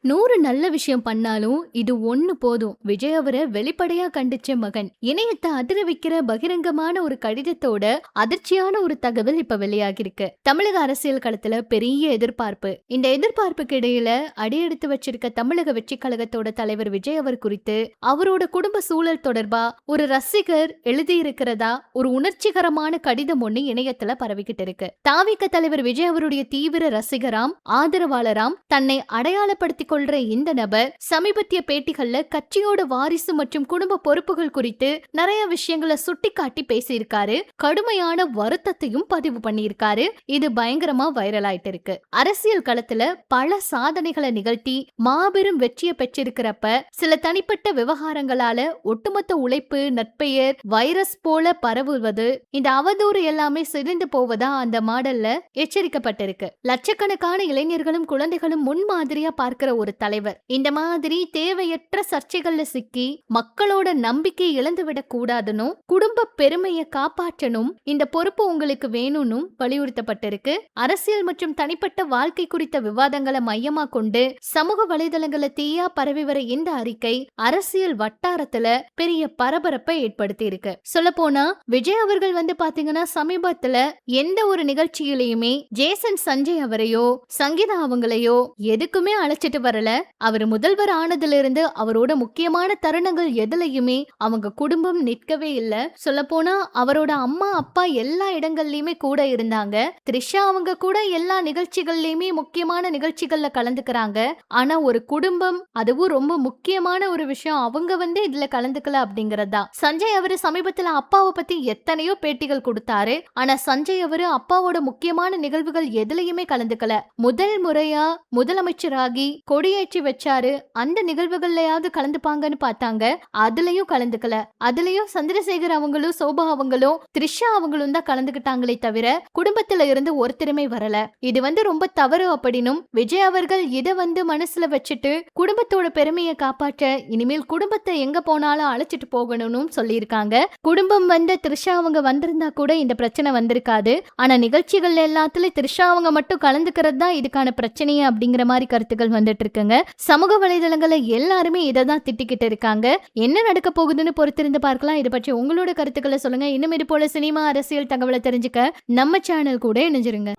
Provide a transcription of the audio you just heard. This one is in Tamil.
100 நல்ல விஷயம் பண்ணாலும் இது ஒண்ணு போதும். விஜய் அவரை வெளிப்படையா கண்டிச்ச மகன். இணையத்தை அதிர வைக்கிற பகிரங்கமான ஒரு கடிதத்தோட அதிர்ச்சியான ஒரு தகவல் இப்ப வெளியாகிருக்கு. தமிழக அரசியல் களத்துல பெரிய எதிர்பார்ப்பு. இந்த எதிர்பார்ப்புக்கு இடையில அடியெடுத்து வச்சிருக்க தமிழக வெற்றி கழகத்தோட தலைவர் விஜய் அவர் குறித்து அவரோட குடும்ப சூழல் தொடர்பா ஒரு ரசிகர் எழுதியிருக்கிறதா ஒரு உணர்ச்சிகரமான கடிதம் ஒண்ணு இணையத்துல பரவிக்கிட்டு இருக்கு. தாவிக தலைவர் விஜய் அவருடைய தீவிர ரசிகராம், ஆதரவாளராம், தன்னை அடையாளப்படுத்தி கொள்ற இந்த நபர் சமீபத்திய பேட்டிகள்ல கட்சியோட வாரிசு மற்றும் குடும்ப பொறுப்புகள் குறித்து நிறைய விஷயங்களை சுட்டிக்காட்டி பேசியிருக்காரு. கடுமையான வருத்தத்தையும் பதிவு பண்ணியிருக்காரு. இது பயங்கரமா வைரல் ஆயிட்டு இருக்கு. அரசியல் களத்துல பல சாதனைகளை நிகழ்த்தி மாபெரும் வெற்றியை பெற்றிருக்கிறப்ப சில தனிப்பட்ட விவகாரங்களால ஒட்டுமொத்த உழைப்பு, நற்பெயர் வைரஸ் போல பரவுவது, இந்த அவதூறு எல்லாமே சிதைந்து போவதா அந்த மாடல்ல எச்சரிக்கப்பட்டிருக்கு. லட்சக்கணக்கான இளைஞர்களும் குழந்தைகளும் முன்மாதிரியா பார்க்கிற ஒரு தலைவர் இந்த மாதிரி தேவையற்ற சர்ச்சைகள்ல சிக்கி மக்களோட நம்பிக்கை இழந்துவிடக் கூடாதுன்னு, குடும்ப பெருமையை காப்பாற்றணும், இந்த பொறுப்பு உங்களுக்கு வேணும்னு வலியுறுத்தப்பட்டிருக்கு. அரசியல் மற்றும் தனிப்பட்ட வாழ்க்கை குறித்த விவாதங்களை மையமா கொண்டு சமூக வலைதளங்களை தீயா பரவி வர இந்த அறிக்கை அரசியல் வட்டாரத்துல பெரிய பரபரப்பை ஏற்படுத்தி இருக்கு. சொல்ல போனா விஜய் அவர்கள் பாத்தீங்கன்னா சமீபத்துல எந்த ஒரு நிகழ்ச்சியிலையுமே ஜேசன் சஞ்சய் அவரையோ சங்கீதா அவங்களையோ எதுக்குமே அழைச்சிட்டு வரல. அவர் முதல்வர் ஆனதுல இருந்து அவரோட முக்கியமான தருணங்கள் எதுலையுமே அவங்க குடும்பம் நிற்கவே இல்ல. சொல்ல போனா அவரோட அம்மா அப்பா எல்லா இடங்கள்லயுமே கூட இருந்தாங்க. த்ரிஷா அவங்க கூட எல்லா நிகழ்ச்சிகள்லயுமே முக்கியமான நிகழ்ச்சிகள்ல கலந்துக்கிறாங்க. ஆனா ஒரு குடும்பம், அதுவும் ரொம்ப முக்கியமான ஒரு விஷயம், அவங்க இதுல கலந்துக்கல அப்படிங்கறதா. சஞ்சய் அவரு சமீபத்துல அப்பாவை பத்தி எத்தனையோ பேட்டிகள் கொடுத்தாரு. ஆனா சஞ்சய் அவரு அப்பாவோட முக்கியமான நிகழ்வுகள் எதுலையுமே கலந்துக்கல. முதல் முறையா முதலமைச்சராகி கொடியேற்றி வச்சாரு. அந்த நிகழ்வுகள்லயாவது கலந்துப்பாங்கன்னு பார்த்தாங்க. அதுலயும் கலந்துக்கல. அதுலயும் சந்திரசேகர் அவங்களும் சோபா அவங்களும் த்ரிஷா அவங்களும் தான் கலந்துக்கிட்டாங்களே தவிர குடும்பத்துல இருந்து ஒருத்தருமே வரல. இது ரொம்ப தவறு அப்படின்னும், விஜய் அவர்கள் இதை மனசுல வச்சுட்டு குடும்பத்தோட பெருமையை காப்பாற்ற இனிமேல் குடும்பத்தை எங்க போனாலும் அழைச்சிட்டு போகணும்னு சொல்லியிருக்காங்க. குடும்பம் த்ரிஷா அவங்க வந்திருந்தா கூட இந்த பிரச்சனை வந்திருக்காது. ஆனா நிகழ்ச்சிகள் எல்லாத்துலயும் த்ரிஷா அவங்க மட்டும் கலந்துக்கிறது தான் இதுக்கான பிரச்சனையே அப்படிங்கிற மாதிரி கருத்துக்கள் வந்துட்டு இருக்குங்க. சமூக வலைதளங்களை எல்லாருமே இதை தான் திட்டிக்கிட்டு இருக்காங்க. என்ன நடக்க போகுதுன்னு பொறுத்திருந்து பார்க்கலாம். இதை பற்றி உங்களோட கருத்துக்களை சொல்லுங்க. இன்னும் இது போல சினிமா அரசியல் தகவலை தெரிஞ்சுக்க நம்ம சேனல் கூட இணைஞ்சிருங்க.